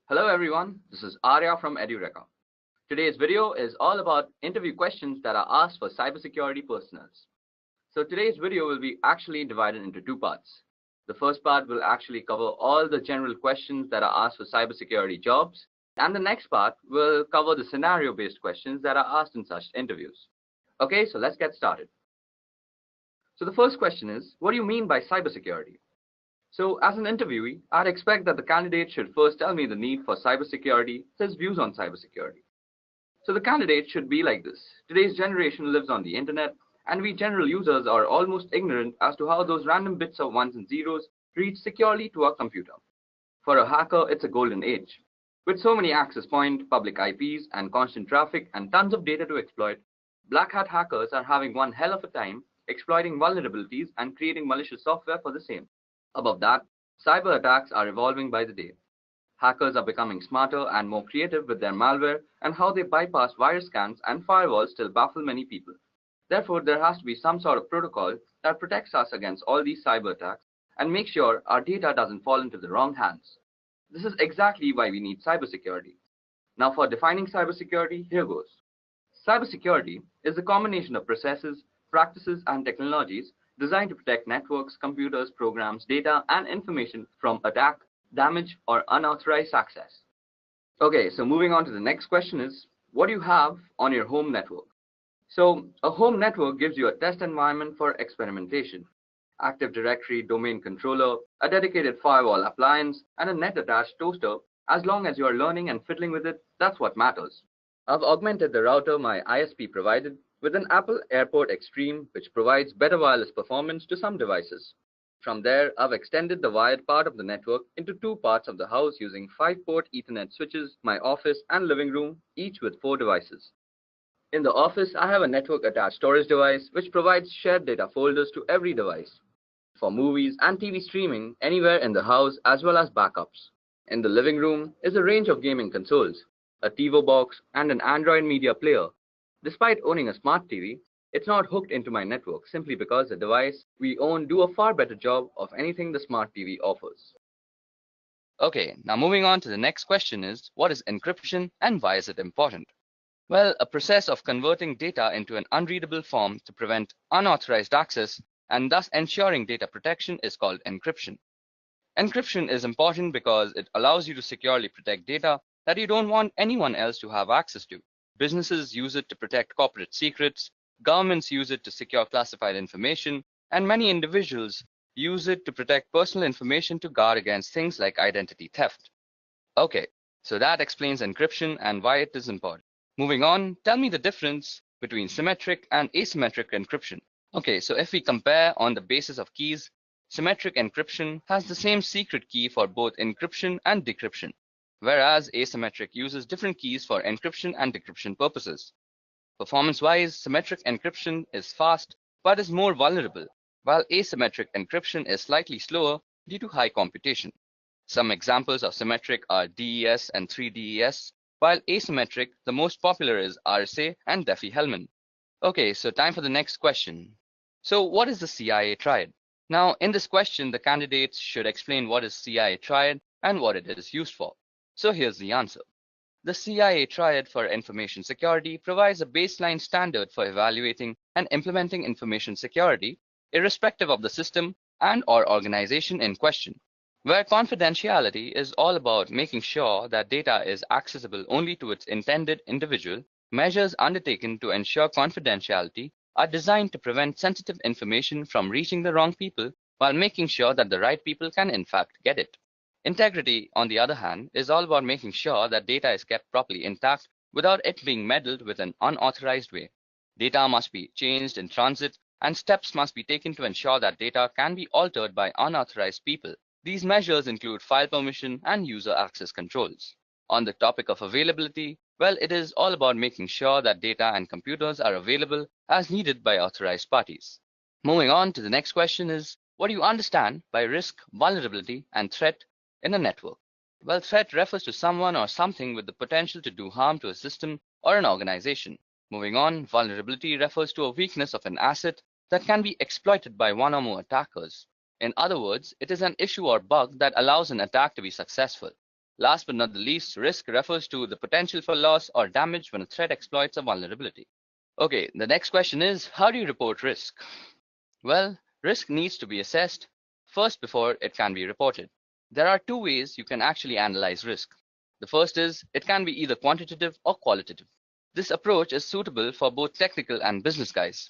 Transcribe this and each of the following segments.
Hello everyone, this is Arya from Edureka. Today's video is all about interview questions that are asked for cybersecurity personnel. So today's video will be actually divided into two parts. The first part will actually cover all the general questions that are asked for cybersecurity jobs, and the next part will cover the scenario-based questions that are asked in such interviews. Okay, so let's get started. So the first question is, what do you mean by cybersecurity? So as an interviewee, I'd expect that the candidate should first tell me the need for cybersecurity, his views on cybersecurity. So the candidate should be like this. Today's generation lives on the internet, and we general users are almost ignorant as to how those random bits of ones and zeros reach securely to our computer. For a hacker, it's a golden age. With so many access points, public IPs, and constant traffic, and tons of data to exploit, black hat hackers are having one hell of a time exploiting vulnerabilities and creating malicious software for the same. Above that, cyber attacks are evolving by the day. Hackers are becoming smarter and more creative with their malware, and how they bypass virus scans and firewalls still baffle many people. Therefore, there has to be some sort of protocol that protects us against all these cyber attacks and makes sure our data doesn't fall into the wrong hands. This is exactly why we need cybersecurity. Now for defining cybersecurity, here goes. Cybersecurity is a combination of processes, practices, and technologies designed to protect networks, computers, programs, data, and information from attack, damage, or unauthorized access. Okay, so moving on to the next question is, what do you have on your home network? So a home network gives you a test environment for experimentation. Active Directory, domain controller, a dedicated firewall appliance, and a net-attached toaster. As long as you are learning and fiddling with it, that's what matters. I've augmented the router my ISP provided with an Apple AirPort Extreme, which provides better wireless performance to some devices. From there, I've extended the wired part of the network into two parts of the house using 5-port Ethernet switches, my office and living room, each with 4 devices. In the office, I have a network-attached storage device, which provides shared data folders to every device for movies and TV streaming anywhere in the house, as well as backups. In the living room is a range of gaming consoles, a TiVo box, and an Android media player. Despite owning a smart TV, it's not hooked into my network simply because the device we own do a far better job of anything the smart TV offers. Okay, now moving on to the next question is, what is encryption and why is it important? Well, a process of converting data into an unreadable form to prevent unauthorized access and thus ensuring data protection is called encryption. Encryption is important because it allows you to securely protect data that you don't want anyone else to have access to. Businesses use it to protect corporate secrets, governments use it to secure classified information, and many individuals use it to protect personal information to guard against things like identity theft. Okay, so that explains encryption and why it is important. Moving on, tell me the difference between symmetric and asymmetric encryption. Okay, so if we compare on the basis of keys, symmetric encryption has the same secret key for both encryption and decryption, whereas asymmetric uses different keys for encryption and decryption purposes. Performance-wise, symmetric encryption is fast but is more vulnerable, while asymmetric encryption is slightly slower due to high computation. Some examples of symmetric are DES and 3DES, while asymmetric, the most popular is RSA and Diffie-Hellman. Okay, so time for the next question. So what is the CIA triad? Now, in this question, the candidates should explain what is CIA triad and what it is used for. So here's the answer. The CIA triad for information security provides a baseline standard for evaluating and implementing information security, irrespective of the system and/or organization in question, where confidentiality is all about making sure that data is accessible only to its intended individual. Measures undertaken to ensure confidentiality are designed to prevent sensitive information from reaching the wrong people while making sure that the right people can in fact get it. Integrity, on the other hand, is all about making sure that data is kept properly intact without it being meddled with an unauthorized way. Data must be changed in transit, and steps must be taken to ensure that data can be altered by unauthorized people. These measures include file permission and user access controls. On the topic of availability, well, it is all about making sure that data and computers are available as needed by authorized parties. Moving on to the next question is, what do you understand by risk, vulnerability, and threat in a network? Well, threat refers to someone or something with the potential to do harm to a system or an organization. Moving on, vulnerability refers to a weakness of an asset that can be exploited by one or more attackers. In other words, it is an issue or bug that allows an attack to be successful. Last but not the least, risk refers to the potential for loss or damage when a threat exploits a vulnerability. Okay, the next question is, how do you report risk? Well, risk needs to be assessed first before it can be reported. There are two ways you can actually analyze risk. The first is, it can be either quantitative or qualitative. This approach is suitable for both technical and business guys.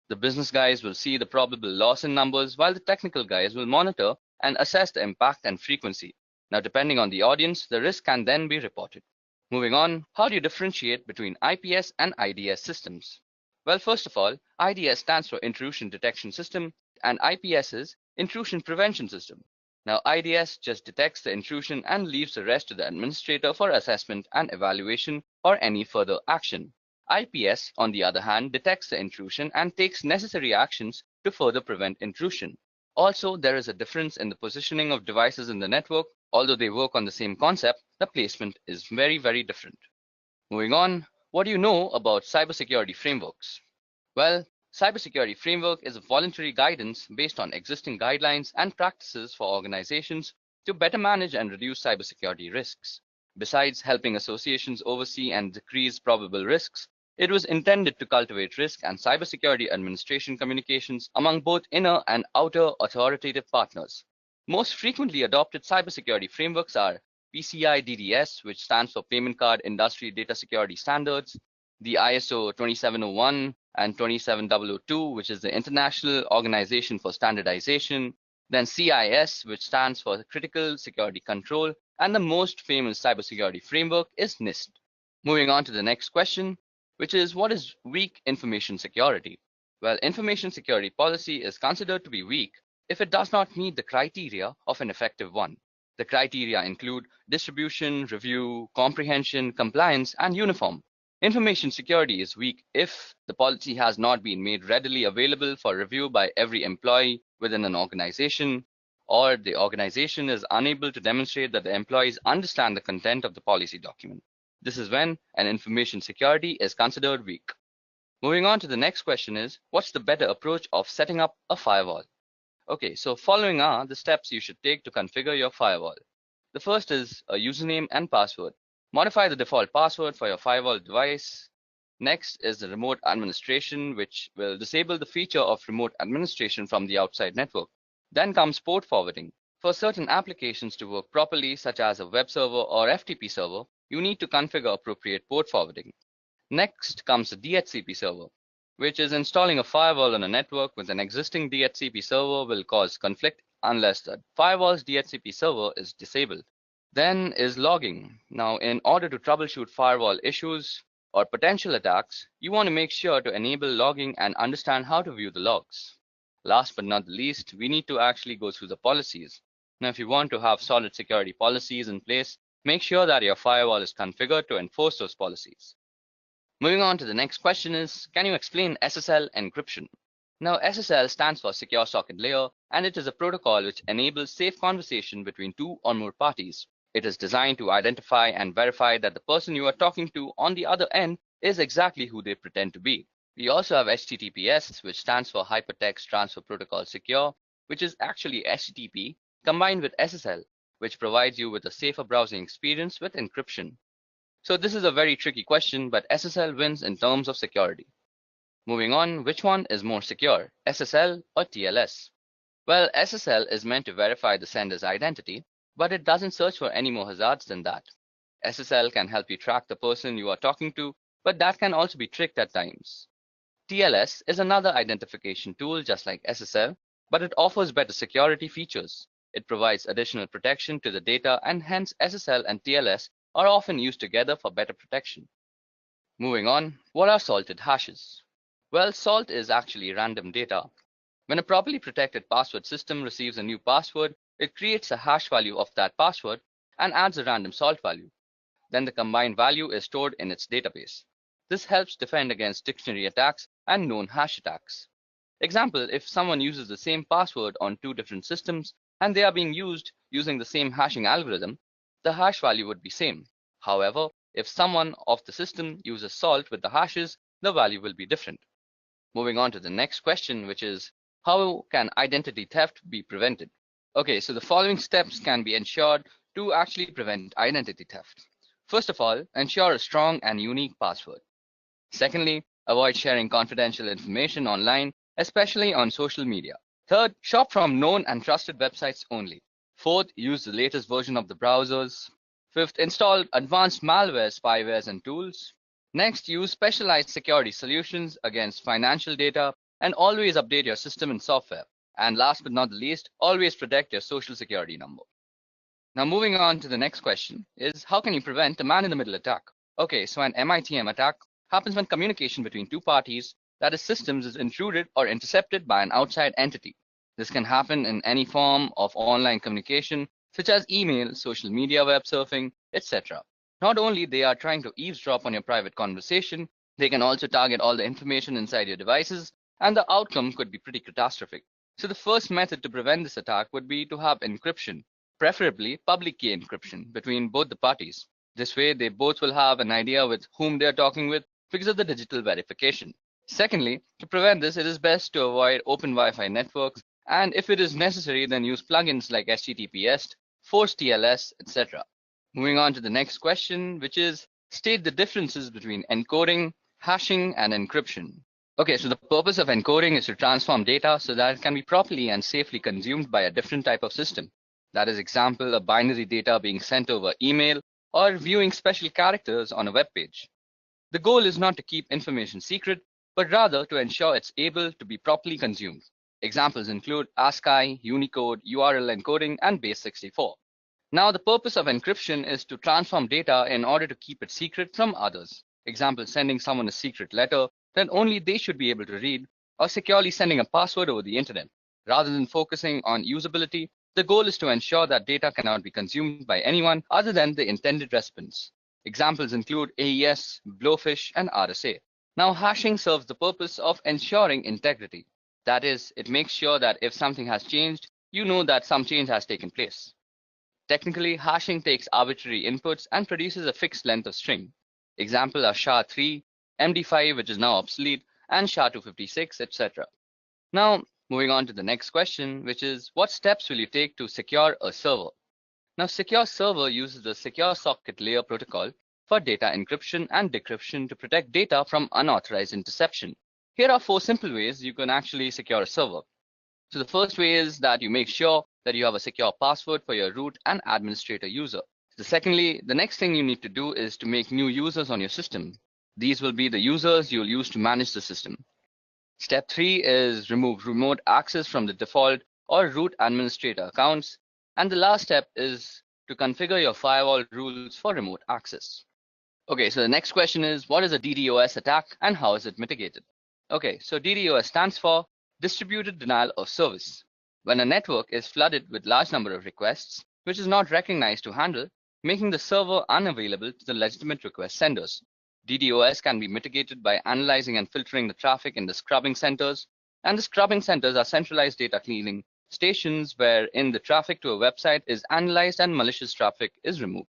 The business guys will see the probable loss in numbers, while the technical guys will monitor and assess the impact and frequency. Now, depending on the audience, the risk can then be reported. Moving on, how do you differentiate between IPS and IDS systems? Well, first of all, IDS stands for Intrusion Detection System and IPS is Intrusion Prevention System. Now, IDS just detects the intrusion and leaves the rest to the administrator for assessment and evaluation or any further action. IPS, on the other hand, detects the intrusion and takes necessary actions to further prevent intrusion. Also, there is a difference in the positioning of devices in the network. Although they work on the same concept, the placement is very, very different. Moving on, what do you know about cybersecurity frameworks? Well, cybersecurity framework is a voluntary guidance based on existing guidelines and practices for organizations to better manage and reduce cybersecurity risks. Besides helping associations oversee and decrease probable risks, it was intended to cultivate risk and cybersecurity administration communications among both inner and outer authoritative partners. Most frequently adopted cybersecurity frameworks are PCI DDS, which stands for Payment Card Industry Data Security Standards, the ISO 27001 and 27002, which is the International Organization for Standardization, then CIS, which stands for Critical Security Control, and the most famous cybersecurity framework is NIST. Moving on to the next question, which is, what is weak information security? Well, information security policy is considered to be weak if it does not meet the criteria of an effective one. The criteria include distribution, review, comprehension, compliance, and uniform. Information security is weak if the policy has not been made readily available for review by every employee within an organization, or the organization is unable to demonstrate that the employees understand the content of the policy document. This is when an information security is considered weak. Moving on to the next question is, what's the better approach of setting up a firewall? Okay, so following are the steps you should take to configure your firewall. The first is a username and password. Modify the default password for your firewall device. Next is the remote administration, which will disable the feature of remote administration from the outside network. Then comes port forwarding. For certain applications to work properly, such as a web server or FTP server, you need to configure appropriate port forwarding. Next comes the DHCP server, which is installing a firewall on a network with an existing DHCP server will cause conflict unless the firewall's DHCP server is disabled. Then is logging. Now, in order to troubleshoot firewall issues or potential attacks, you want to make sure to enable logging and understand how to view the logs. Last but not the least, we need to actually go through the policies. Now, if you want to have solid security policies in place, make sure that your firewall is configured to enforce those policies. Moving on to the next question is, can you explain SSL encryption? Now, SSL stands for Secure Socket Layer, and it is a protocol which enables safe conversation between two or more parties. It is designed to identify and verify that the person you are talking to on the other end is exactly who they pretend to be. We also have HTTPS, which stands for Hypertext Transfer Protocol Secure, which is actually HTTP combined with SSL, which provides you with a safer browsing experience with encryption. So this is a very tricky question, but SSL wins in terms of security. Moving on, which one is more secure, SSL or TLS? Well, SSL is meant to verify the sender's identity, but it doesn't search for any more hazards than that. SSL can help you track the person you are talking to, but that can also be tricked at times. TLS is another identification tool just like SSL, but it offers better security features. It provides additional protection to the data, and hence SSL and TLS are often used together for better protection. Moving on, what are salted hashes? Well, salt is actually random data. When a properly protected password system receives a new password, it creates a hash value of that password and adds a random salt value. Then the combined value is stored in its database. This helps defend against dictionary attacks and known hash attacks. Example, if someone uses the same password on two different systems and they are being used using the same hashing algorithm, the hash value would be same. However, if someone of the system uses salt with the hashes, the value will be different. Moving on to the next question, which is, how can identity theft be prevented? Okay, so the following steps can be ensured to actually prevent identity theft. First of all, ensure a strong and unique password. Secondly, avoid sharing confidential information online, especially on social media. Third, shop from known and trusted websites only. Fourth, use the latest version of the browsers. Fifth, install advanced malware, spywares, and tools. Next, use specialized security solutions against financial data and always update your system and software. And last but not the least, always protect your social security number. Now moving on to the next question is, how can you prevent a man-in-the-middle attack? Okay, so an MITM attack happens when communication between two parties, that is systems, is intruded or intercepted by an outside entity. This can happen in any form of online communication, such as email, social media, web surfing, etc. Not only they are trying to eavesdrop on your private conversation, they can also target all the information inside your devices, and the outcome could be pretty catastrophic. So the first method to prevent this attack would be to have encryption, preferably public key encryption between both the parties. This way, they both will have an idea with whom they are talking with because of the digital verification. Secondly, to prevent this, it is best to avoid open Wi-Fi networks, and if it is necessary, then use plugins like HTTPS, force TLS, etc. Moving on to the next question, which is, state the differences between encoding, hashing, and encryption. Okay, so the purpose of encoding is to transform data so that it can be properly and safely consumed by a different type of system. That is, example, a binary data being sent over email or viewing special characters on a web page. The goal is not to keep information secret, but rather to ensure it's able to be properly consumed. Examples include ASCII, Unicode, URL encoding, and Base64. Now, the purpose of encryption is to transform data in order to keep it secret from others. Example, sending someone a secret letter that only they should be able to read, or securely sending a password over the internet. Rather than focusing on usability, the goal is to ensure that data cannot be consumed by anyone other than the intended recipients. Examples include AES, Blowfish, and RSA. Now, hashing serves the purpose of ensuring integrity. That is, it makes sure that if something has changed, you know that some change has taken place. Technically, hashing takes arbitrary inputs and produces a fixed length of string. Example are SHA-3, MD5, which is now obsolete, and SHA-256, etc. Now, moving on to the next question, which is, what steps will you take to secure a server? Now, Secure Server uses the Secure Socket Layer protocol for data encryption and decryption to protect data from unauthorized interception. Here are 4 simple ways you can actually secure a server. So the first way is that you make sure that you have a secure password for your root and administrator user. The next thing you need to do is to make new users on your system. These will be the users you'll use to manage the system. Step 3 is remove remote access from the default or root administrator accounts. And the last step is to configure your firewall rules for remote access. Okay, so the next question is, what is a DDoS attack and how is it mitigated? Okay, so DDoS stands for Distributed Denial of Service. When a network is flooded with large number of requests, which is not recognized to handle, making the server unavailable to the legitimate request senders. DDoS can be mitigated by analyzing and filtering the traffic in the scrubbing centers, and the scrubbing centers are centralized data cleaning stations wherein the traffic to a website is analyzed and malicious traffic is removed.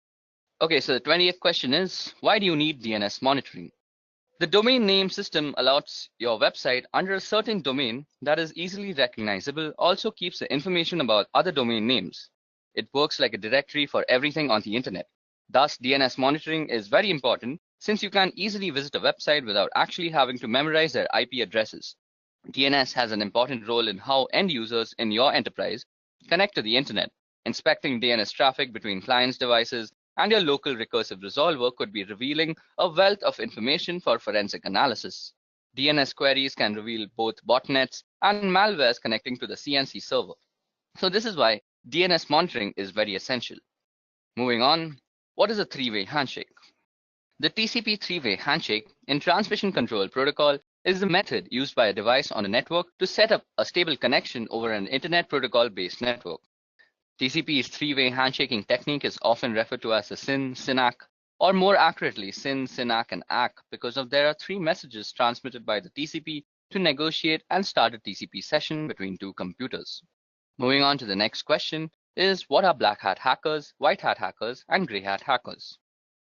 Okay, so the 20th question is, why do you need DNS monitoring? The domain name system allows your website under a certain domain that is easily recognizable, also keeps the information about other domain names. It works like a directory for everything on the internet. Thus, DNS monitoring is very important since you can easily visit a website without actually having to memorize their IP addresses. DNS has an important role in how end users in your enterprise connect to the internet. Inspecting DNS traffic between clients' devices and your local recursive resolver could be revealing a wealth of information for forensic analysis. DNS queries can reveal both botnets and malwares connecting to the CNC server. So this is why DNS monitoring is very essential. Moving on, what is a three-way handshake? The TCP three-way handshake in transmission control protocol is the method used by a device on a network to set up a stable connection over an internet protocol-based network. TCP's three-way handshaking technique is often referred to as the SYN-SYNAC, or more accurately SYN, SYNAC, and ACK because there are 3 messages transmitted by the TCP to negotiate and start a TCP session between 2 computers. Moving on to the next question is, what are black hat hackers, white hat hackers, and gray hat hackers?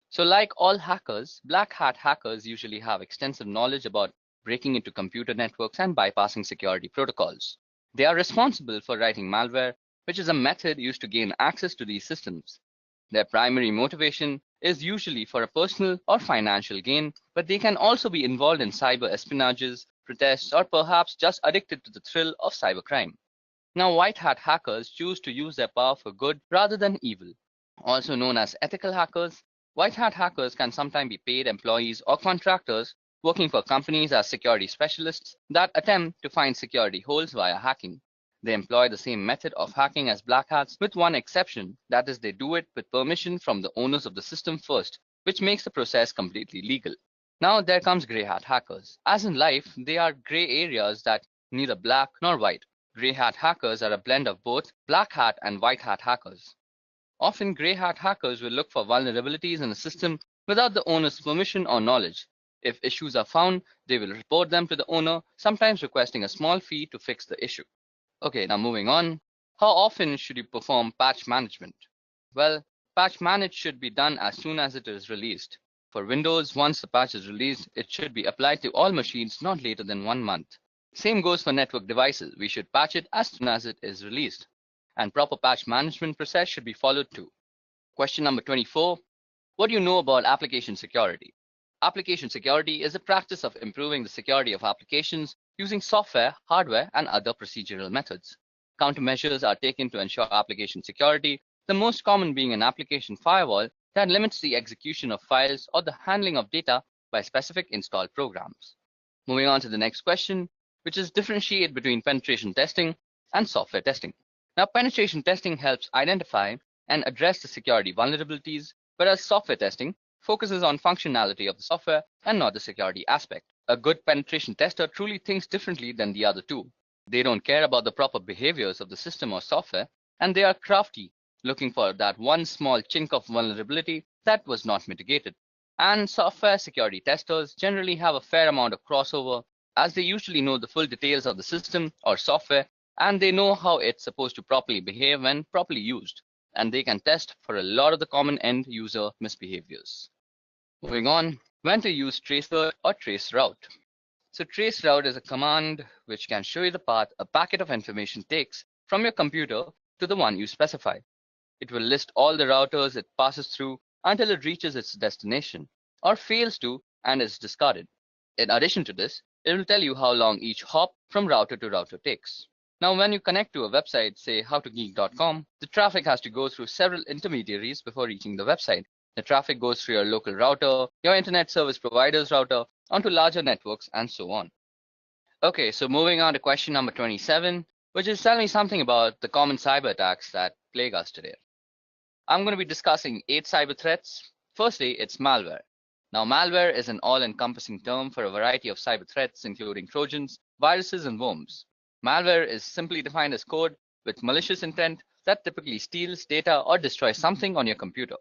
So like all hackers, black hat hackers usually have extensive knowledge about breaking into computer networks and bypassing security protocols. They are responsible for writing malware, which is a method used to gain access to these systems. Their primary motivation is usually for a personal or financial gain, but they can also be involved in cyber espionages, protests, or perhaps just addicted to the thrill of cybercrime. Now, white hat hackers choose to use their power for good rather than evil. Also known as ethical hackers, white hat hackers can sometimes be paid employees or contractors working for companies as security specialists that attempt to find security holes via hacking. They employ the same method of hacking as black hats, with one exception, that is, they do it with permission from the owners of the system first, which makes the process completely legal. Now there comes grey hat hackers. As in life, they are grey areas that neither black nor white. Grey hat hackers are a blend of both black hat and white hat hackers. Often, grey hat hackers will look for vulnerabilities in a system without the owner's permission or knowledge. If issues are found, they will report them to the owner, sometimes requesting a small fee to fix the issue. Okay, now moving on. How often should you perform patch management? Well, patch manage should be done as soon as it is released. For Windows, once the patch is released, it should be applied to all machines not later than 1 month. Same goes for network devices. We should patch it as soon as it is released. And proper patch management process should be followed too. Question number 24. What do you know about application security? Application security is the practice of improving the security of applications using software, hardware, and other procedural methods. Countermeasures are taken to ensure application security, the most common being an application firewall that limits the execution of files or the handling of data by specific installed programs. Moving on to the next question, which is differentiate between penetration testing and software testing. Now, penetration testing helps identify and address the security vulnerabilities, whereas software testing focuses on functionality of the software and not the security aspect. A good penetration tester truly thinks differently than the other two. They don't care about the proper behaviors of the system or software, and they are crafty, looking for that one small chink of vulnerability that was not mitigated. And software security testers generally have a fair amount of crossover, as they usually know the full details of the system or software, and they know how it's supposed to properly behave when properly used, and they can test for a lot of the common end user misbehaviors. Moving on, when to use Traceroute or Traceroute. So Traceroute is a command which can show you the path a packet of information takes from your computer to the one you specify. It will list all the routers it passes through until it reaches its destination, or fails to and is discarded. In addition to this, it will tell you how long each hop from router to router takes. Now, when you connect to a website, say howtogeek.com, the traffic has to go through several intermediaries before reaching the website. The traffic goes through your local router, your internet service provider's router, onto larger networks, and so on. Okay, so moving on to question number 27, which is tell me something about the common cyber attacks that plague us today. I'm going to be discussing 8 cyber threats. Firstly, it's malware. Now, malware is an all-encompassing term for a variety of cyber threats, including Trojans, viruses, and worms. Malware is simply defined as code with malicious intent that typically steals data or destroys something on your computer.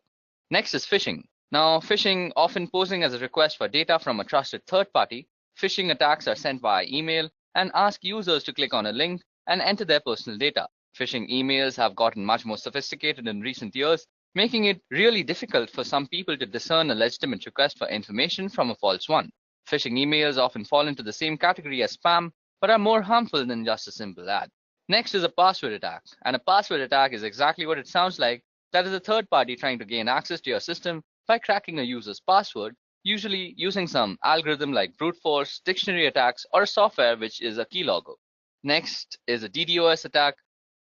Next is phishing. Now, phishing, often posing as a request for data from a trusted third party, phishing attacks are sent via email and ask users to click on a link and enter their personal data. Phishing emails have gotten much more sophisticated in recent years, making it really difficult for some people to discern a legitimate request for information from a false one. Phishing emails often fall into the same category as spam, but are more harmful than just a simple ad. Next is a password attack, and a password attack is exactly what it sounds like. That is a third party trying to gain access to your system by cracking a user's password, usually using some algorithm like brute force, dictionary attacks, or a software which is a keylogger. Next is a DDoS attack,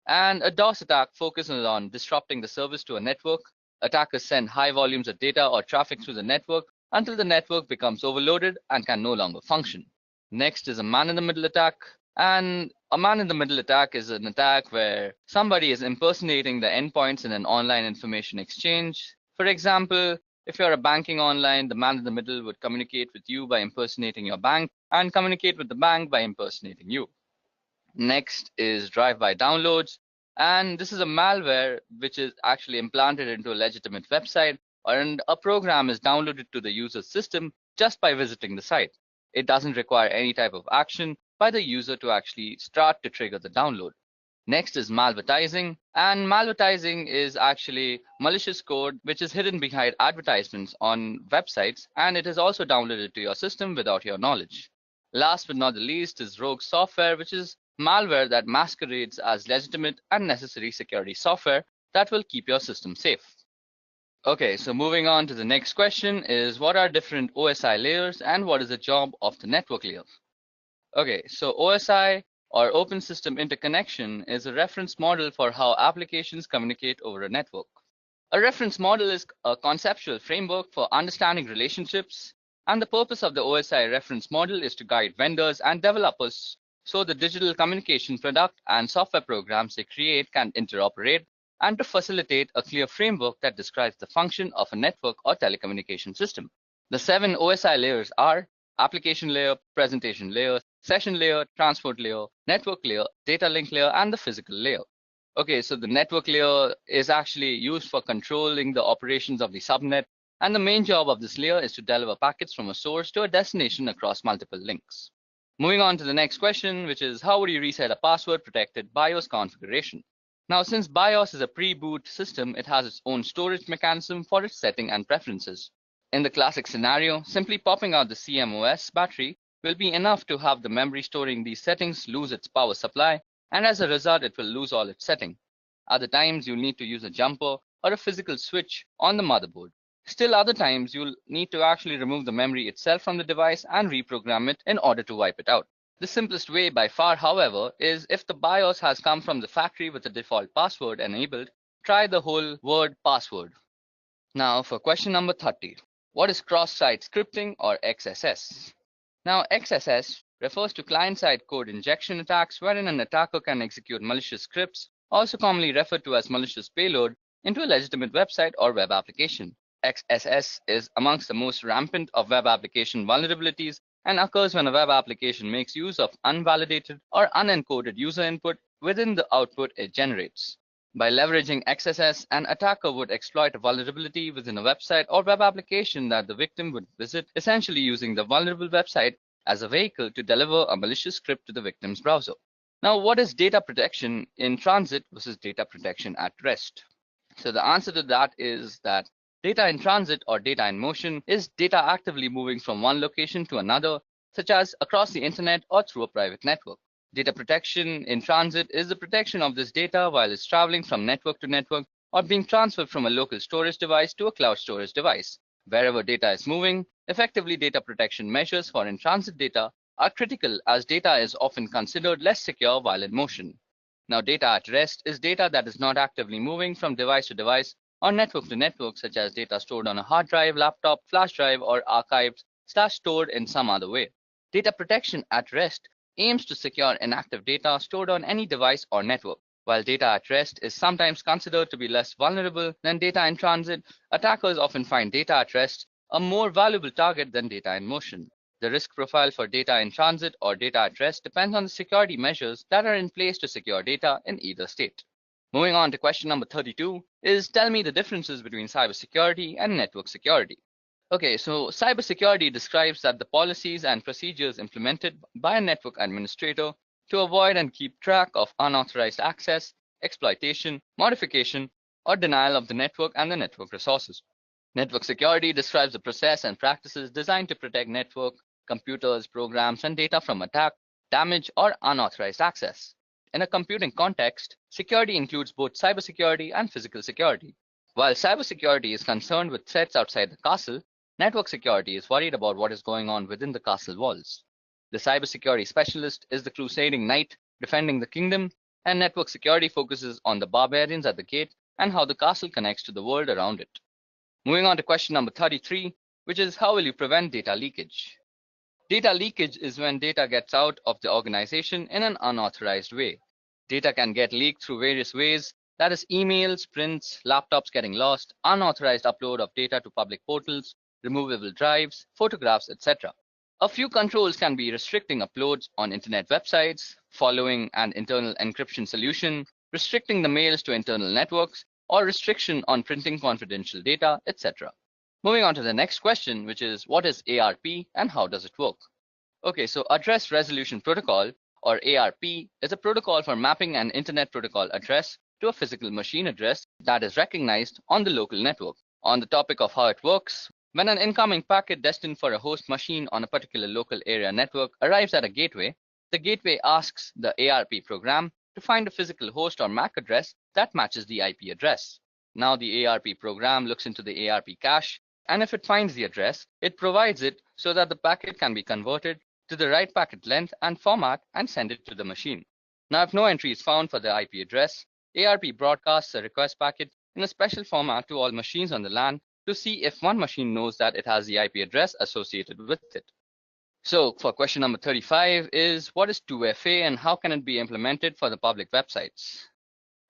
and a DOS attack focuses on disrupting the service to a network. Attackers send high volumes of data or traffic through the network until the network becomes overloaded and can no longer function. Next is a man-in-the-middle attack. And a man-in-the-middle attack is an attack where somebody is impersonating the endpoints in an online information exchange. For example, if you're a banking online, the man in the middle would communicate with you by impersonating your bank and communicate with the bank by impersonating you. Next is drive-by downloads. And this is a malware which is actually implanted into a legitimate website, and a program is downloaded to the user's system just by visiting the site. It doesn't require any type of action by the user to actually start to trigger the download. Next is malvertising, and malvertising is actually malicious code which is hidden behind advertisements on websites, and it is also downloaded to your system without your knowledge. Last but not the least is rogue software, which is malware that masquerades as legitimate and necessary security software that will keep your system safe. Okay, so moving on to the next question is what are different OSI layers and what is the job of the network layer? Okay, so OSI or Open System Interconnection is a reference model for how applications communicate over a network. A reference model is a conceptual framework for understanding relationships, and the purpose of the OSI reference model is to guide vendors and developers so the digital communication product and software programs they create can interoperate and to facilitate a clear framework that describes the function of a network or telecommunication system. The 7 OSI layers are application layer, presentation layer, session layer, transport layer, network layer, data link layer, and the physical layer. Okay, so the network layer is actually used for controlling the operations of the subnet, and the main job of this layer is to deliver packets from a source to a destination across multiple links. Moving on to the next question, which is how would you reset a password protected BIOS configuration? Now, since BIOS is a pre-boot system, it has its own storage mechanism for its setting and preferences. In the classic scenario, simply popping out the CMOS battery will be enough to have the memory storing these settings lose its power supply, and as a result, it will lose all its setting. Other times, you'll need to use a jumper or a physical switch on the motherboard. Still other times, you'll need to actually remove the memory itself from the device and reprogram it in order to wipe it out. The simplest way by far, however, is if the BIOS has come from the factory with the default password enabled, try the whole word password. Now for question number 30. What is cross-site scripting or XSS? Now XSS refers to client-side code injection attacks wherein an attacker can execute malicious scripts, also commonly referred to as malicious payload, into a legitimate website or web application. XSS is amongst the most rampant of web application vulnerabilities and occurs when a web application makes use of unvalidated or unencoded user input within the output it generates. By leveraging XSS, an attacker would exploit a vulnerability within a website or web application that the victim would visit, essentially using the vulnerable website as a vehicle to deliver a malicious script to the victim's browser. Now, what is data protection in transit versus data protection at rest? So the answer to that is that data in transit or data in motion is data actively moving from one location to another, such as across the internet or through a private network. Data protection in transit is the protection of this data while it's traveling from network to network or being transferred from a local storage device to a cloud storage device. Wherever data is moving, effectively data protection measures for in-transit data are critical as data is often considered less secure while in motion. Now, data at rest is data that is not actively moving from device to device or network to network, such as data stored on a hard drive, laptop, flash drive, or archived/stored in some other way. Data protection at rest aims to secure inactive data stored on any device or network. While data at rest is sometimes considered to be less vulnerable than data in transit, attackers often find data at rest a more valuable target than data in motion. The risk profile for data in transit or data at rest depends on the security measures that are in place to secure data in either state. Moving on to question number 32 is tell me the differences between cybersecurity and network security. Okay, so cybersecurity describes that the policies and procedures implemented by a network administrator to avoid and keep track of unauthorized access, exploitation, modification, or denial of the network and the network resources. Network security describes the process and practices designed to protect network, computers, programs, and data from attack, damage, or unauthorized access. In a computing context, security includes both cybersecurity and physical security. While cybersecurity is concerned with threats outside the castle, network security is worried about what is going on within the castle walls. The cybersecurity specialist is the crusading knight defending the kingdom, and network security focuses on the barbarians at the gate and how the castle connects to the world around it. Moving on to question number 33, which is how will you prevent data leakage? Data leakage is when data gets out of the organization in an unauthorized way. Data can get leaked through various ways, that is emails, prints, laptops getting lost, unauthorized upload of data to public portals, removable drives, photographs, etc. A few controls can be restricting uploads on internet websites, following an internal encryption solution, restricting the mails to internal networks, or restriction on printing confidential data, etc. Moving on to the next question, which is what is ARP and how does it work? Okay, so Address Resolution Protocol, or ARP, is a protocol for mapping an internet protocol address to a physical machine address that is recognized on the local network. On the topic of how it works, when an incoming packet destined for a host machine on a particular local area network arrives at a gateway, the gateway asks the ARP program to find a physical host or MAC address that matches the IP address. Now the ARP program looks into the ARP cache, and if it finds the address, it provides it so that the packet can be converted to the right packet length and format and send it to the machine. Now, if no entry is found for the IP address, ARP broadcasts a request packet in a special format to all machines on the LAN to see if one machine knows that it has the IP address associated with it. So for question number 35 is, what is 2FA and how can it be implemented for the public websites?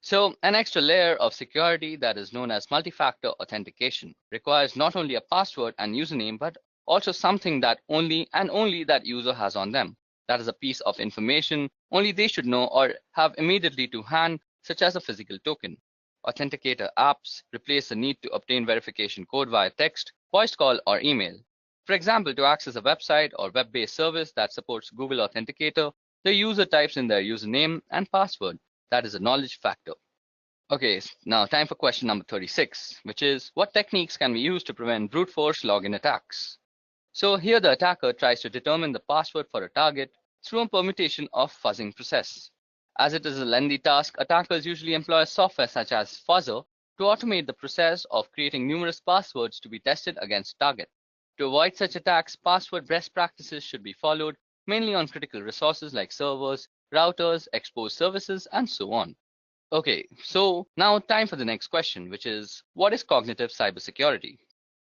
So an extra layer of security that is known as multi-factor authentication requires not only a password and username, but also something that only that user has on them. That is a piece of information only they should know or have immediately to hand, such as a physical token. Authenticator apps replace the need to obtain verification code via text, voice call, or email. For example, to access a website or web-based service that supports Google Authenticator, the user types in their username and password. That is a knowledge factor. Okay, now time for question number 36, which is, what techniques can we use to prevent brute force login attacks? So here the attacker tries to determine the password for a target through a permutation of fuzzing process. As it is a lengthy task, attackers usually employ software such as Fuzzer to automate the process of creating numerous passwords to be tested against target. To avoid such attacks, password best practices should be followed, mainly on critical resources like servers, routers, exposed services, and so on. Okay, so now time for the next question, which is, what is cognitive cybersecurity?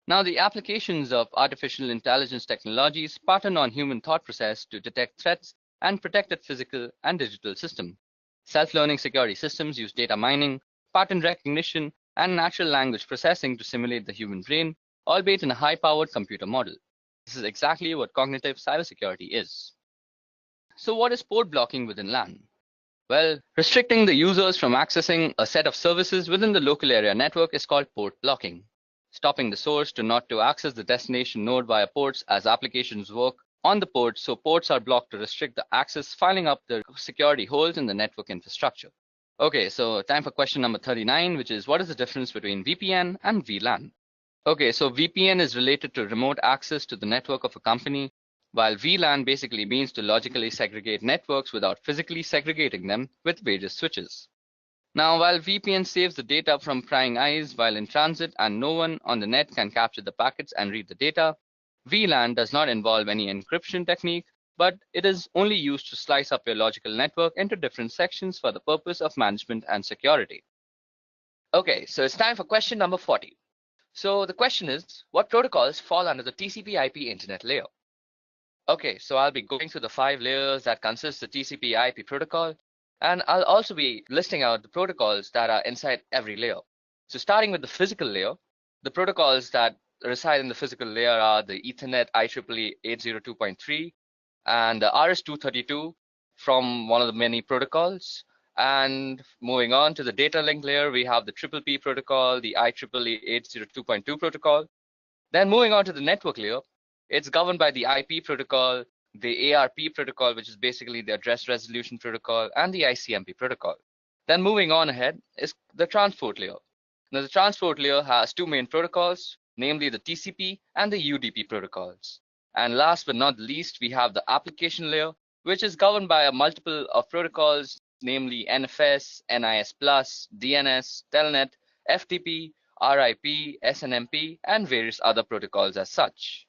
Now, the applications of artificial intelligence technologies pattern on human thought process to detect threats and protect its physical and digital system. Self-learning security systems use data mining, pattern recognition, and natural language processing to simulate the human brain, albeit in a high-powered computer model. This is exactly what cognitive cybersecurity is. So what is port blocking within LAN? Well, restricting the users from accessing a set of services within the local area network is called port blocking. Stopping the source to access the destination node via ports as applications work on the port, so ports are blocked to restrict the access, filling up the security holes in the network infrastructure. Okay, so time for question number 39, which is, what is the difference between VPN and VLAN? Okay, so VPN is related to remote access to the network of a company, while VLAN basically means to logically segregate networks without physically segregating them with various switches. Now, while VPN saves the data from prying eyes while in transit and no one on the net can capture the packets and read the data, VLAN does not involve any encryption technique, but it is only used to slice up your logical network into different sections for the purpose of management and security. Okay, so it's time for question number 40. So the question is, what protocols fall under the TCP/IP internet layer? Okay, so I'll be going through the 5 layers that consist the TCP/IP protocol, and I'll also be listing out the protocols that are inside every layer. So starting with the physical layer, the protocols that reside in the physical layer are the Ethernet IEEE 802.3 and the RS-232 from one of the many protocols. And moving on to the data link layer, we have the PPP protocol, the IEEE 802.2 protocol. Then moving on to the network layer, it's governed by the IP protocol, the ARP protocol, which is basically the address resolution protocol, and the ICMP protocol. Then moving on ahead is the transport layer. Now the transport layer has 2 main protocols, namely the TCP and the UDP protocols. And last but not least, we have the application layer, which is governed by a multiple of protocols, namely NFS, NIS+, DNS, Telnet, FTP, RIP, SNMP, and various other protocols as such.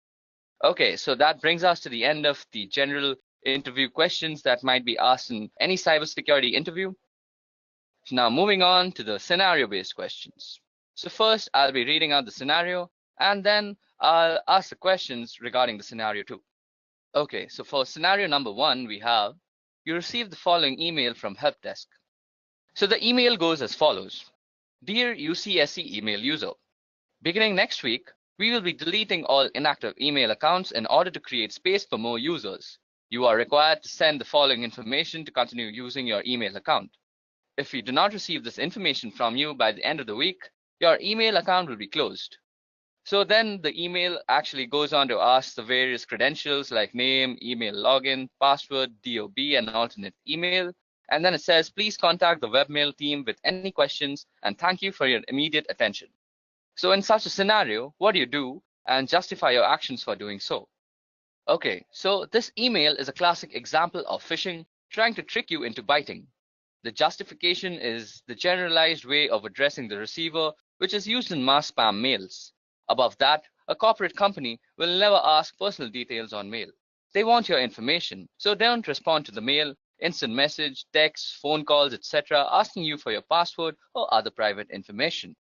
Okay, so that brings us to the end of the general interview questions that might be asked in any cybersecurity interview. Now moving on to the scenario-based questions. So first, I'll be reading out the scenario, and then I'll ask the questions regarding the scenario 2. Okay, so for scenario number 1, we have, you receive the following email from help desk. So the email goes as follows. Dear UCSC email user, beginning next week, we will be deleting all inactive email accounts in order to create space for more users. You are required to send the following information to continue using your email account. If we do not receive this information from you by the end of the week, your email account will be closed. So then the email actually goes on to ask the various credentials like name, email login, password, DOB, and alternate email. And then it says, please contact the webmail team with any questions, and thank you for your immediate attention. So in such a scenario, what do you do and justify your actions for doing so? Okay, so this email is a classic example of phishing trying to trick you into biting. The justification is the generalized way of addressing the receiver which is used in mass spam mails. Above that, a corporate company will never ask personal details on mail. They want your information, so don't respond to the mail, instant message, text, phone calls, etc. asking you for your password or other private information.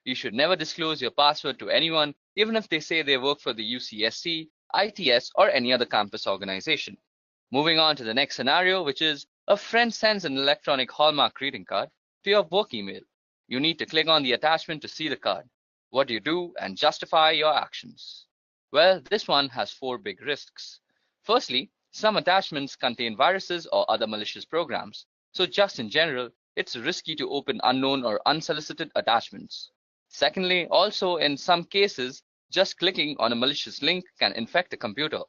You should never disclose your password to anyone, even if they say they work for the UCSC, ITS, or any other campus organization. Moving on to the next scenario, which is a friend sends an electronic Hallmark greeting card to your work email. You need to click on the attachment to see the card. What do you do and justify your actions? Well, this one has 4 big risks. Firstly, some attachments contain viruses or other malicious programs. So just in general, it's risky to open unknown or unsolicited attachments. Secondly, also in some cases, just clicking on a malicious link can infect a computer.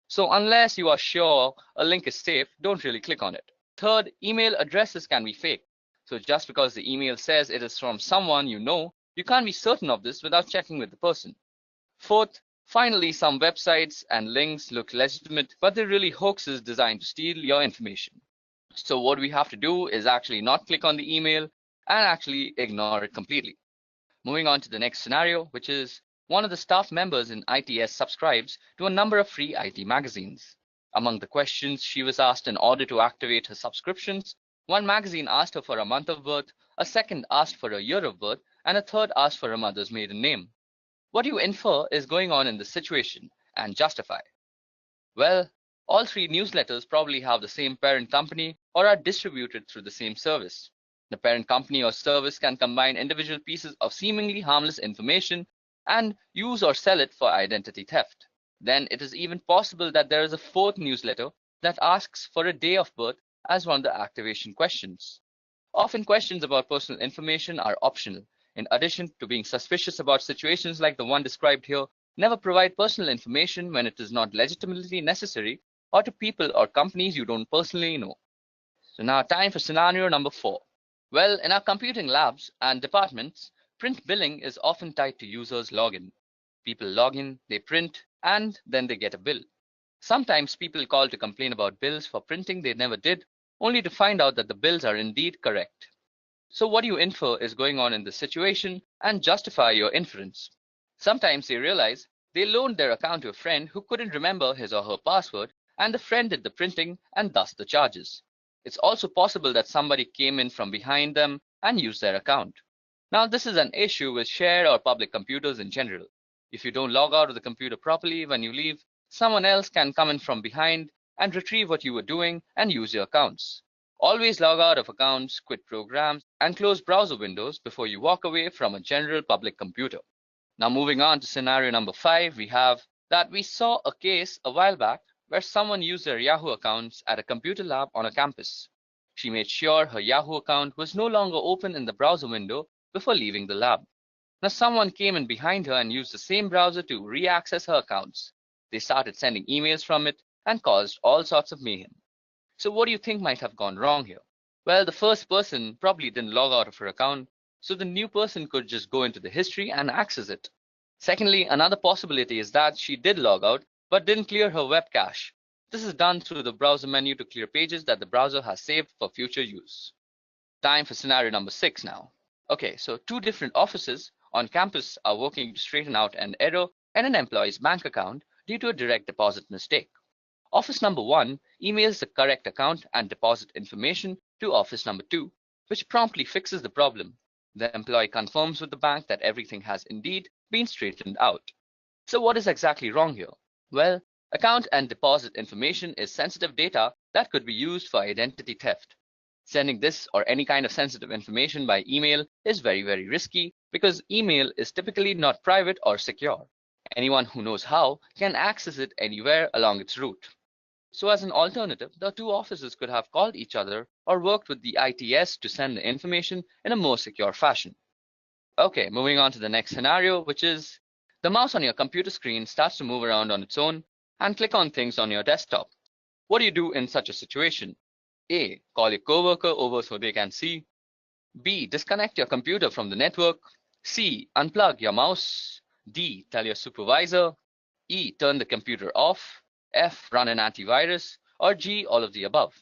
So unless you are sure a link is safe, don't really click on it. Third, email addresses can be fake. So just because the email says it is from someone you know, you can't be certain of this without checking with the person. Fourth, finally, some websites and links look legitimate, but they're really hoaxes designed to steal your information. So what we have to do is actually not click on the email and actually ignore it completely. Moving on to the next scenario, which is one of the staff members in ITS subscribes to a number of free IT magazines. Among the questions she was asked in order to activate her subscriptions, one magazine asked her for a month of birth, a second asked for a year of birth, and a third asked for her mother's maiden name. What do you infer is going on in this situation and justify? Well, all 3 newsletters probably have the same parent company or are distributed through the same service. The parent company or service can combine individual pieces of seemingly harmless information and use or sell it for identity theft. Then it is even possible that there is a 4th newsletter that asks for a day of birth as one of the activation questions. Often questions about personal information are optional. In addition to being suspicious about situations like the one described here, never provide personal information when it is not legitimately necessary or to people or companies you don't personally know. So now time for scenario number 4. Well, in our computing labs and departments, print billing is often tied to users' login. People log in, they print, and then they get a bill. Sometimes people call to complain about bills for printing they never did, only to find out that the bills are indeed correct. So what you infer is going on in this situation and justify your inference. Sometimes they realize they loaned their account to a friend who couldn't remember his or her password, and the friend did the printing and thus the charges. It's also possible that somebody came in from behind them and used their account. Now, this is an issue with shared or public computers in general. If you don't log out of the computer properly when you leave, someone else can come in from behind and retrieve what you were doing and use your accounts. Always log out of accounts, quit programs, and close browser windows before you walk away from a general public computer. Now, moving on to scenario number 5, we have that we saw a case a while back where someone used their Yahoo accounts at a computer lab on a campus. She made sure her Yahoo account was no longer open in the browser window before leaving the lab. Now someone came in behind her and used the same browser to re-access her accounts. They started sending emails from it and caused all sorts of mayhem. So what do you think might have gone wrong here? Well, the first person probably didn't log out of her account, so the new person could just go into the history and access it. Secondly, another possibility is that she did log out but didn't clear her web cache. This is done through the browser menu to clear pages that the browser has saved for future use. Time for scenario number 6 now. Okay, so 2 different offices on campus are working to straighten out an error in an employee's bank account due to a direct deposit mistake. Office number 1 emails the correct account and deposit information to office number 2, which promptly fixes the problem. The employee confirms with the bank that everything has indeed been straightened out. So what is exactly wrong here? Well, account and deposit information is sensitive data that could be used for identity theft. Sending this or any kind of sensitive information by email is very risky because email is typically not private or secure. Anyone who knows how can access it anywhere along its route. So as an alternative, the 2 offices could have called each other or worked with the ITS to send the information in a more secure fashion. Okay, moving on to the next scenario, which is the mouse on your computer screen starts to move around on its own and click on things on your desktop. What do you do in such a situation? A. Call your coworker over so they can see. B. Disconnect your computer from the network. C. Unplug your mouse. D. Tell your supervisor. E. Turn the computer off. F. Run an antivirus. Or G. All of the above.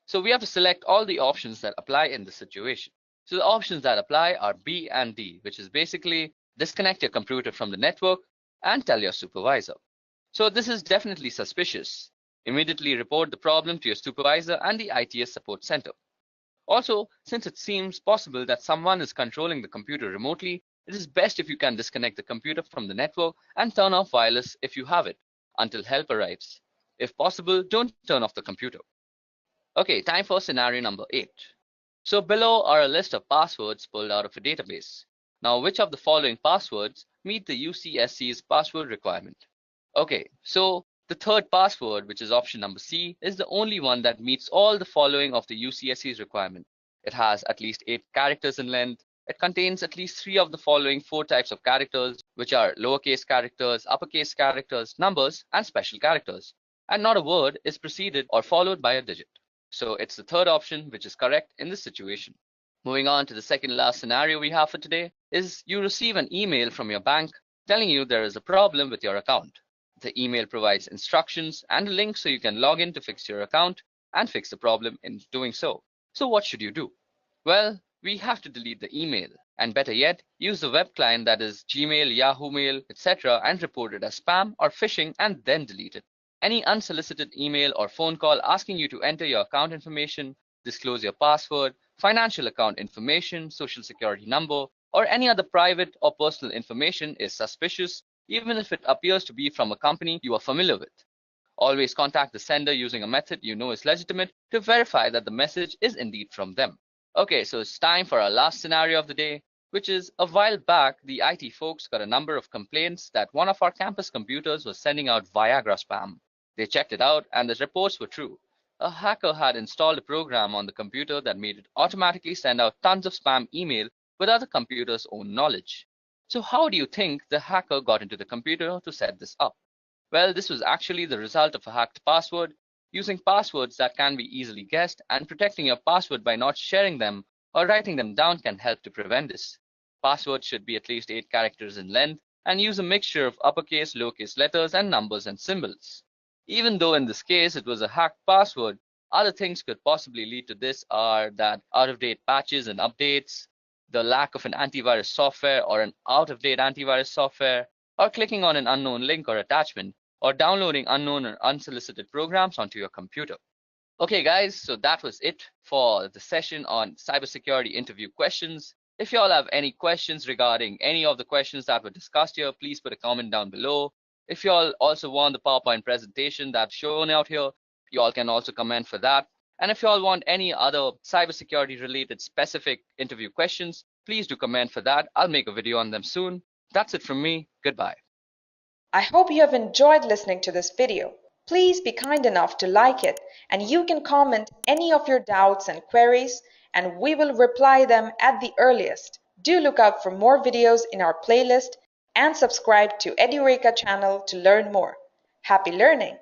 So we have to select all the options that apply in this situation. So the options that apply are B and D, which is basically disconnect your computer from the network and tell your supervisor. So this is definitely suspicious. Immediately report the problem to your supervisor and the ITS support center. Also, since it seems possible that someone is controlling the computer remotely, it is best if you can disconnect the computer from the network and turn off wireless if you have it until help arrives. If possible, don't turn off the computer. Okay, time for scenario number 8. So below are a list of passwords pulled out of a database. Now, which of the following passwords meet the UCSC's password requirement? Okay, so the third password, which is option number C, is the only one that meets all the following of the UCSC's requirement. It has at least 8 characters in length. It contains at least 3 of the following 4 types of characters, which are lowercase characters, uppercase characters, numbers, and special characters. And not a word is preceded or followed by a digit. So it's the third option which is correct in this situation. Moving on to the second last scenario we have for today is you receive an email from your bank telling you there is a problem with your account. The email provides instructions and a link so you can log in to fix your account and fix the problem in doing so. So what should you do? Well, we have to delete the email, and better yet, use the web client that is Gmail, Yahoo Mail, etc. and report it as spam or phishing and then delete it. Any unsolicited email or phone call asking you to enter your account information, disclose your password, financial account information, social security number, or any other private or personal information is suspicious, even if it appears to be from a company you are familiar with. Always contact the sender using a method you know is legitimate to verify that the message is indeed from them. Okay, so it's time for our last scenario of the day, which is a while back, the IT folks got a number of complaints that one of our campus computers was sending out Viagra spam. They checked it out and the reports were true. A hacker had installed a program on the computer that made it automatically send out tons of spam email without the computer's own knowledge. So how do you think the hacker got into the computer to set this up? Well, this was actually the result of a hacked password. Using passwords that can be easily guessed and protecting your password by not sharing them or writing them down can help to prevent this. Passwords should be at least 8 characters in length and use a mixture of uppercase, lowercase letters, and numbers and symbols. Even though in this case it was a hacked password, other things could possibly lead to this are that out-of-date patches and updates, the lack of an antivirus software or an out-of-date antivirus software, or clicking on an unknown link or attachment, or downloading unknown or unsolicited programs onto your computer. Okay guys, so that was it for the session on cybersecurity interview questions. If you all have any questions regarding any of the questions that were discussed here, please put a comment down below. If you all also want the PowerPoint presentation that's shown out here, you all can also comment for that. And if you all want any other cybersecurity related specific interview questions, please do comment for that. I'll make a video on them soon. That's it from me. Goodbye. I hope you have enjoyed listening to this video. Please be kind enough to like it, and you can comment any of your doubts and queries, and we will reply them at the earliest. Do look out for more videos in our playlist and subscribe to Edureka channel to learn more. Happy learning!